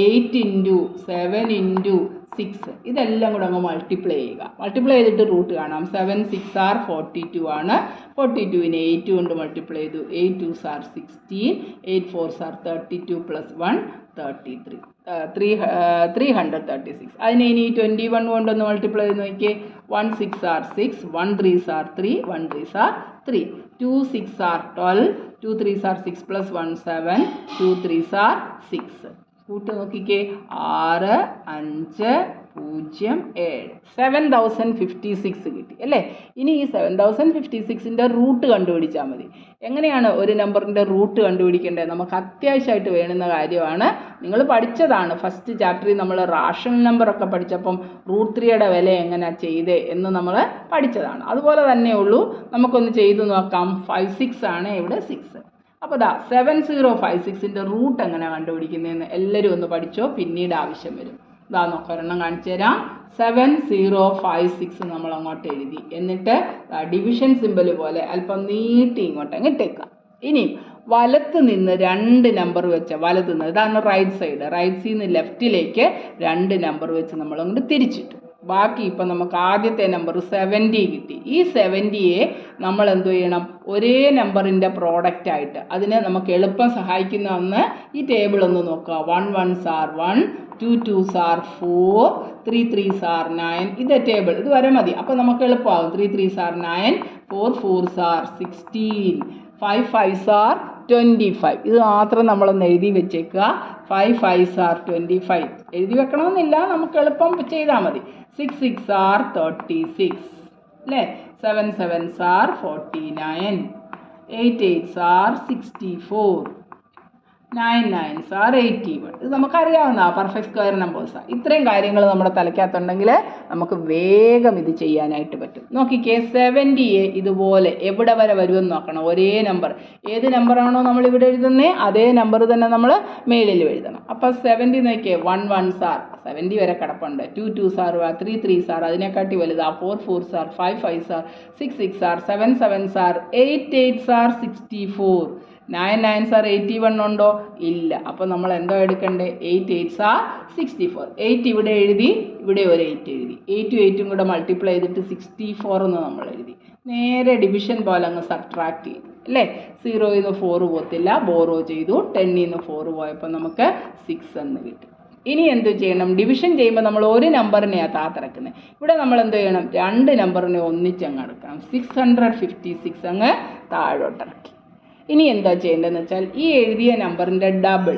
8 ഇൻറ്റു 7 ഇൻറ്റു 6, ഇതെല്ലാം കൂടെ അങ്ങ് മൾട്ടിപ്ലൈ ചെയ്യുക. മൾട്ടിപ്ലൈ ചെയ്തിട്ട് റൂട്ട് കാണാം. 7 6 are 42 ആണ്. 42നെ 8 കൊണ്ട് മൾട്ടിപ്ലൈ ചെയ്തു. 8 2s are 16, 8 4s are 32 + 1 33, 336. അതിനെ ഇനി 21 കൊണ്ടൊന്ന് മൾട്ടിപ്ലൈ ചെയ്ത് നോക്കിയേ. 1 6 are 6, 1 3s are 3, 1 3s are 3, 2 6 are 12, 2 3s are 6 + 1 7, 2 3s are 6. കൂട്ട് നോക്കിക്കേ. 6 5 0 7 7056 കിട്ടി അല്ലേ. ഇനി ഈ 7056ൻ്റെ റൂട്ട് കണ്ടുപിടിച്ചാൽ മതി. എങ്ങനെയാണ് ഒരു നമ്പറിൻ്റെ റൂട്ട് കണ്ടുപിടിക്കേണ്ടത്? നമുക്ക് അത്യാവശ്യമായിട്ട് വേണ്ടുന്ന കാര്യമാണ്. നിങ്ങൾ പഠിച്ചതാണ് ഫസ്റ്റ് ചാപ്റ്ററിൽ നമ്മൾ റാഷണൽ നമ്പറൊക്കെ പഠിച്ചപ്പം √3യുടെ വില എങ്ങനെ ചെയ്തേ എന്ന് നമ്മൾ പഠിച്ചതാണ്. അതുപോലെ തന്നെ ഉള്ളൂ. നമുക്കൊന്ന് ചെയ്തു നോക്കാം. 56 ആണ് ഇവിടെ 6. അപ്പോൾ ദാ 7056ൻ്റെ റൂട്ട് എങ്ങനെ കണ്ടുപിടിക്കുന്നതെന്ന് എല്ലാവരും ഒന്ന് പഠിച്ചോ, പിന്നീട് ആവശ്യം വരും. ഇതാ നോക്കാം, ഒരെണ്ണം കാണിച്ചു തരാം. 7056 നമ്മൾ അങ്ങോട്ട് എഴുതി. എന്നിട്ട് ഡിവിഷൻ സിമ്പൽ പോലെ അല്പം നീട്ടി ഇങ്ങോട്ട് ഇട്ടേക്കുക. ഇനി വലത്ത് നിന്ന് 2 നമ്പർ വെച്ച്, വലത്ത് നിന്ന് ഇതാണ് റൈറ്റ് സൈഡ്, റൈറ്റ് സൈഡിൽ നിന്ന് ലെഫ്റ്റിലേക്ക് 2 നമ്പർ വെച്ച് നമ്മളങ്ങോട്ട് തിരിച്ചിട്ടു. ബാക്കി ഇപ്പം നമുക്ക് ആദ്യത്തെ നമ്പർ 70 കിട്ടി. ഈ 70യെ നമ്മൾ എന്ത് ചെയ്യണം? ഒരേ നമ്പറിൻ്റെ പ്രോഡക്റ്റ് ആയിട്ട് അതിനെ നമുക്ക് എളുപ്പം സഹായിക്കുന്ന ഒന്ന് ഈ ടേബിൾ ഒന്ന് നോക്കുക. 1 1s are 1, 2 2s are 4, 3 3s are 9. ഇത് ടേബിൾ ഇത് വരെ മതി. അപ്പോൾ നമുക്ക് എളുപ്പമാകും. 3 3s are 9, 4 4s are 16, 5 5s are 25. ഇത് മാത്രം നമ്മളൊന്ന് എഴുതി വെച്ചേക്കുക. 5 5s are 25. എഴുതി വെക്കണമെന്നില്ല, നമുക്ക് എളുപ്പം ചെയ്താൽ മതി. 6 6 are 36 അല്ലേ. 7 7s are 49, 8 8s are 64, 9 9s are 81. ഇത് നമുക്കറിയാവുന്ന പെർഫെക്റ്റ് സ്ക്വയർ നമ്പേഴ്സാണ്. ഇത്രയും കാര്യങ്ങൾ നമ്മുടെ തലയ്ക്കകത്തുണ്ടെങ്കിൽ നമുക്ക് വേഗം ഇത് ചെയ്യാനായിട്ട് പറ്റും. നോക്കിക്കേ, 70യെ ഇതുപോലെ എവിടെ വരെ വരുമെന്ന് നോക്കണം. ഒരേ നമ്പർ, ഏത് നമ്പറാണോ നമ്മൾ ഇവിടെ എഴുതുന്നത് അതേ നമ്പർ തന്നെ നമ്മൾ മേളിൽ എഴുതണം. അപ്പോൾ 70 നോക്കിയേ. 1 1s are 70 വരെ കിടപ്പുണ്ട്. 2 2s are 3 3s are അതിനെക്കാട്ടി വലുതാ. 4 4s are 5 5s are 6 6 are 7 7s are 8 8s are 64, 9 9s are 81 ഉണ്ടോ? ഇല്ല. അപ്പോൾ നമ്മൾ എന്തോ എടുക്കണ്ടേ? 8 8s are 64. 8 ഇവിടെ എഴുതി, ഇവിടെ ഒരു 8 എഴുതി. 8 8ഉം കൂടെ മൾട്ടിപ്ലൈ ചെയ്തിട്ട് 64 എന്ന് നമ്മൾ എഴുതി. നേരെ ഡിവിഷൻ പോലെ അങ്ങ് സബ്ട്രാക്ട് ചെയ്തു അല്ലേ. 0ൽ നിന്ന് 4 പോകത്തില്ല, ബോറോ ചെയ്തു. 10ൽ നിന്ന് 4 പോയപ്പോൾ നമുക്ക് 6 എന്ന് കിട്ടി. ഇനി എന്ത് ചെയ്യണം? ഡിവിഷൻ ചെയ്യുമ്പോൾ നമ്മൾ ഒരു നമ്പറിനെയാണ് താത്തിറക്കുന്നത്. ഇവിടെ നമ്മൾ എന്ത് ചെയ്യണം? 2 നമ്പറിനെ ഒന്നിച്ചങ്ങ് എടുക്കണം. 656 അങ്ങ് താഴോട്ടിറക്കി. ഇനി എന്താ ചെയ്യേണ്ടതെന്ന് വെച്ചാൽ ഈ എഴുതിയ നമ്പറിൻ്റെ ഡബിൾ,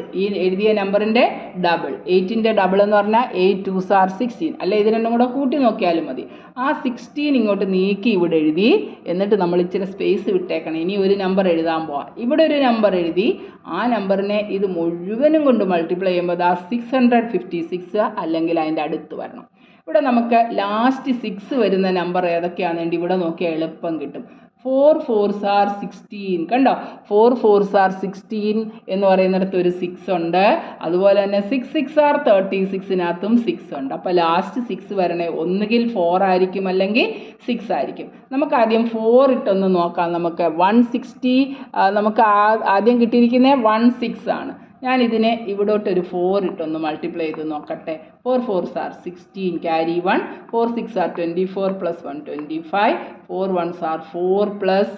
8ൻ്റെ ഡബിൾ എന്ന് പറഞ്ഞാൽ 8 2s are 16 അല്ലെ. ഇത് രണ്ടും കൂടെ കൂട്ടി നോക്കിയാലും മതി. ആ 16 ഇങ്ങോട്ട് നീക്കി ഇവിടെ എഴുതി. എന്നിട്ട് നമ്മൾ ഇച്ചിരി സ്പേസ് വിട്ടേക്കണം. ഇനി ഒരു നമ്പർ എഴുതാൻ പോവാം. ഇവിടെ ഒരു നമ്പർ എഴുതി. ആ നമ്പറിനെ ഇത് മുഴുവനും കൊണ്ട് മൾട്ടിപ്ലൈ ചെയ്യുമ്പോൾ ആ 656 അല്ലെങ്കിൽ അതിൻ്റെ അടുത്ത് വരണം. ഇവിടെ നമുക്ക് ലാസ്റ്റ് 6 വരുന്ന നമ്പർ ഏതൊക്കെയാണെന്നുണ്ട് ഇവിടെ നോക്കിയാൽ എളുപ്പം കിട്ടും. 4 4s are 16. കണ്ടോ 4 4s are 16 എന്ന് പറയുന്നിടത്ത് ഒരു 6 ഉണ്ട്. അതുപോലെ തന്നെ 6 6 are 36-നകത്തും 6 ഉണ്ട്. അപ്പോൾ ലാസ്റ്റ് 6 വരണേ ഒന്നുകിൽ 4 ആയിരിക്കും അല്ലെങ്കിൽ 6 ആയിരിക്കും. നമുക്ക് ആദ്യം 4 ഇട്ടൊന്ന് നോക്കാം. നമുക്ക് 160 നമുക്ക് ആദ്യം കിട്ടിയിരിക്കുന്നത് 16 ആണ്. ഞാൻ ഇതിനെ ഇവിടോട്ടൊരു 4 ഇട്ടൊന്ന് മൾട്ടിപ്ലൈ ചെയ്ത് നോക്കട്ടെ. 4 4s are 16, carry 1, 4 6 are 24 plus 1 25, 4 1s are 4 plus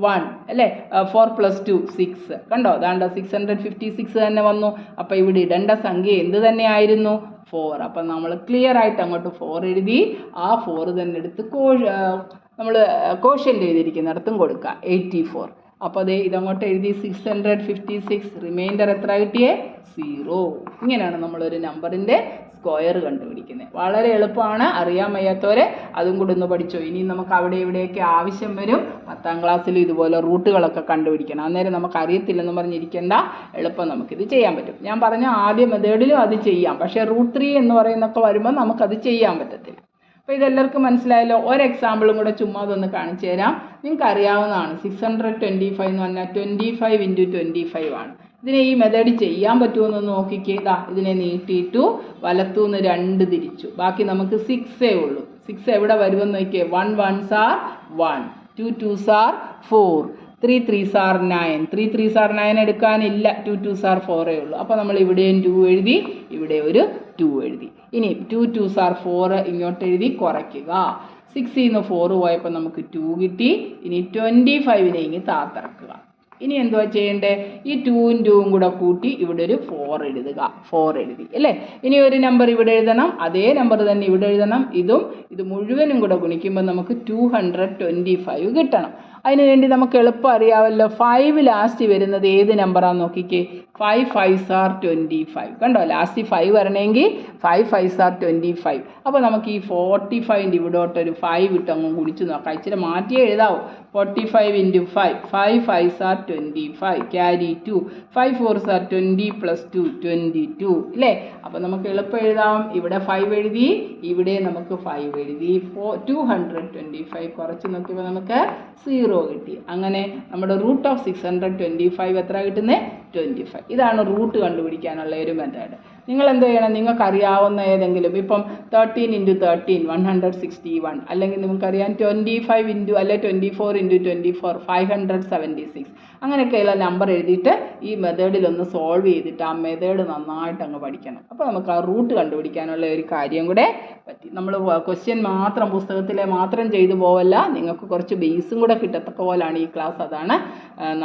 1 അല്ലേ, 4 plus 2 6. കണ്ടോ ദാണ്ട 656 തന്നെ വന്നു. അപ്പോൾ ഇവിടെ ഇടേണ്ട സംഖ്യ എന്ത് തന്നെയായിരുന്നു? 4. അപ്പം നമ്മൾ ക്ലിയർ ആയിട്ട് അങ്ങോട്ട് 4 എഴുതി. ആ 4 തന്നെ എടുത്ത് നമ്മൾ കോഷ്യൻ്റ് എഴുതിയിരിക്കുന്നിടത്തും കൊടുക്കുക 84. അപ്പോൾ അതേ ഇതങ്ങോട്ട് എഴുതി 656. റിമൈൻഡർ എത്ര കിട്ടിയേ? 0. ഇങ്ങനെയാണ് നമ്മളൊരു നമ്പറിൻ്റെ സ്ക്വയർ കണ്ടുപിടിക്കുന്നത്. വളരെ എളുപ്പമാണ്. അറിയാൻ വയ്യാത്തവരെ അതും കൂടെ ഒന്ന് പഠിച്ചോ. ഇനി നമുക്ക് അവിടെ ഇവിടെയൊക്കെ ആവശ്യം വരും. 10ാം ക്ലാസ്സിൽ ഇതുപോലെ റൂട്ടുകളൊക്കെ കണ്ടുപിടിക്കണം. അന്നേരം നമുക്ക് അറിയത്തില്ലെന്ന് പറഞ്ഞിരിക്കേണ്ട, എളുപ്പം നമുക്കിത് ചെയ്യാൻ പറ്റും. ഞാൻ പറഞ്ഞ ആദ്യ മെത്തേഡിലും അത് ചെയ്യാം. പക്ഷേ റൂട്ട് 3 എന്ന് പറയുന്നൊക്കെ വരുമ്പോൾ നമുക്കത് ചെയ്യാൻ പറ്റത്തില്ല. അപ്പോൾ ഇതെല്ലാവർക്കും മനസ്സിലായല്ലോ. ഒരു എക്സാമ്പിളും കൂടെ ചുമ്മാ അതൊന്ന് കാണിച്ചു തരാം. നിങ്ങൾക്ക് അറിയാവുന്നതാണ്. 625 എന്ന് പറഞ്ഞാൽ 25 × 25 ആണ്. ഇതിനെ ഈ മെത്തേഡ് ചെയ്യാൻ പറ്റുമെന്ന് നോക്കിക്കേ. ഇതിനെ നീട്ടിയിട്ടു വലത്തുനിന്ന് 2 തിരിച്ചു. ബാക്കി നമുക്ക് 6 ഉള്ളൂ. 6 എവിടെ വരുമെന്ന് നോക്കിയേ. 1 1s are 1, 2 2s are 4, 3 3s are 9. 3 3s are 9 എടുക്കാനില്ല. 2 2s are 4 ഉള്ളൂ. അപ്പോൾ നമ്മൾ ഇവിടെയും 2 എഴുതി, ഇവിടെ ഒരു 2 എഴുതി. ഇനി 2 2s are 4 ഇങ്ങോട്ട് എഴുതി കുറയ്ക്കുക. 6 ന്ന് 4 പോയപ്പോൾ നമുക്ക് 2 കിട്ടി. ഇനി 25നെ ഇങ്ങ് താത്തിറക്കുക. ഇനി എന്തുവാ ചെയ്യേണ്ടത്? ഈ 2ഉം 2ഉം കൂടെ കൂട്ടി ഇവിടെ ഒരു 4 എഴുതുക. 4 എഴുതി അല്ലേ. ഇനി ഒരു നമ്പർ ഇവിടെ എഴുതണം. അതേ നമ്പർ തന്നെ ഇവിടെ എഴുതണം. ഇത് മുഴുവനും കൂടെ ഗുണിക്കുമ്പോൾ നമുക്ക് 225 കിട്ടണം. അതിനുവേണ്ടി നമുക്ക് എളുപ്പം അറിയാമല്ലോ. 5 ലാസ്റ്റ് വരുന്നത് ഏത് നമ്പറാണെന്ന് നോക്കിക്കേ. 5 5s are 25. കണ്ടോ ലാസ്റ്റ് 5 വരണമെങ്കിൽ 5 5s are 25. അപ്പോൾ നമുക്ക് ഈ 45ൻ്റെ ഇവിടോട്ടൊരു 5 ഇട്ടങ്ങ് കുടിച്ച് നോക്കാം. ഇച്ചിരി മാറ്റിയേ എഴുതാവൂ. 45 × 5, 5 5s are 25, carry 2, 5 4s are 20 plus 2 22 അല്ലേ. അപ്പോൾ നമുക്ക് എളുപ്പം എഴുതാം. ഇവിടെ 5 എഴുതി, ഇവിടെ നമുക്ക് 5 എഴുതി. 225 കുറച്ച് നോക്കിയപ്പോൾ നമുക്ക് 0 കിട്ടി. അങ്ങനെ നമ്മുടെ റൂട്ട് ഓഫ് 625 എത്ര കിട്ടുന്നത്? 25. ഇതാണ് റൂട്ട് കണ്ടുപിടിക്കാനുള്ള ഒരു മെത്തേഡ്. നിങ്ങൾ എന്ത് ചെയ്യണം? നിങ്ങൾക്ക് അറിയാവുന്ന ഏതെങ്കിലും, ഇപ്പം 13 × 13 161, അല്ലെങ്കിൽ നിങ്ങൾക്കറിയാം 25 അല്ലെ 24 × 24 576, അങ്ങനെയൊക്കെയുള്ള നമ്പർ എഴുതിയിട്ട് ഈ മെത്തേഡിലൊന്ന് സോൾവ് ചെയ്തിട്ട് ആ മെത്തേഡ് നന്നായിട്ട് അങ്ങ് പഠിക്കണം. അപ്പോൾ നമുക്ക് ആ റൂട്ട് കണ്ടുപിടിക്കാനുള്ള ഒരു കാര്യം കൂടെ പറ്റി. നമ്മൾ ക്വസ്റ്റ്യൻ മാത്രം പുസ്തകത്തിലെ മാത്രം ചെയ്തു പോവല്ല, നിങ്ങൾക്ക് കുറച്ച് ബേസും കൂടെ കിട്ടത്തക്ക പോലാണ് ഈ ക്ലാസ്. അതാണ്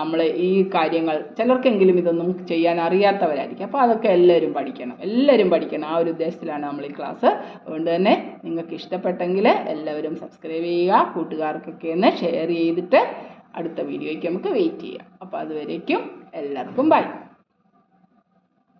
നമ്മൾ ഈ കാര്യങ്ങൾ, ചിലർക്കെങ്കിലും ഇതൊന്നും ചെയ്യാൻ അറിയാത്തവരായിരിക്കും. അപ്പോൾ അതൊക്കെ എല്ലാവരും പഠിക്കണം. ആ ഒരു ഉദ്ദേശത്തിലാണ് നമ്മൾ ഈ ക്ലാസ്. അതുകൊണ്ട് തന്നെ നിങ്ങൾക്ക് ഇഷ്ടപ്പെട്ടെങ്കിൽ എല്ലാവരും സബ്സ്ക്രൈബ് ചെയ്യുക. കൂട്ടുകാർക്കൊക്കെ ഒന്ന് ഷെയർ ചെയ്തിട്ട് അടുത്ത വീഡിയോയ്ക്ക് നമുക്ക് വെയിറ്റ് ചെയ്യാം. അപ്പോൾ അതുവരേക്കും എല്ലാവർക്കും ബൈ.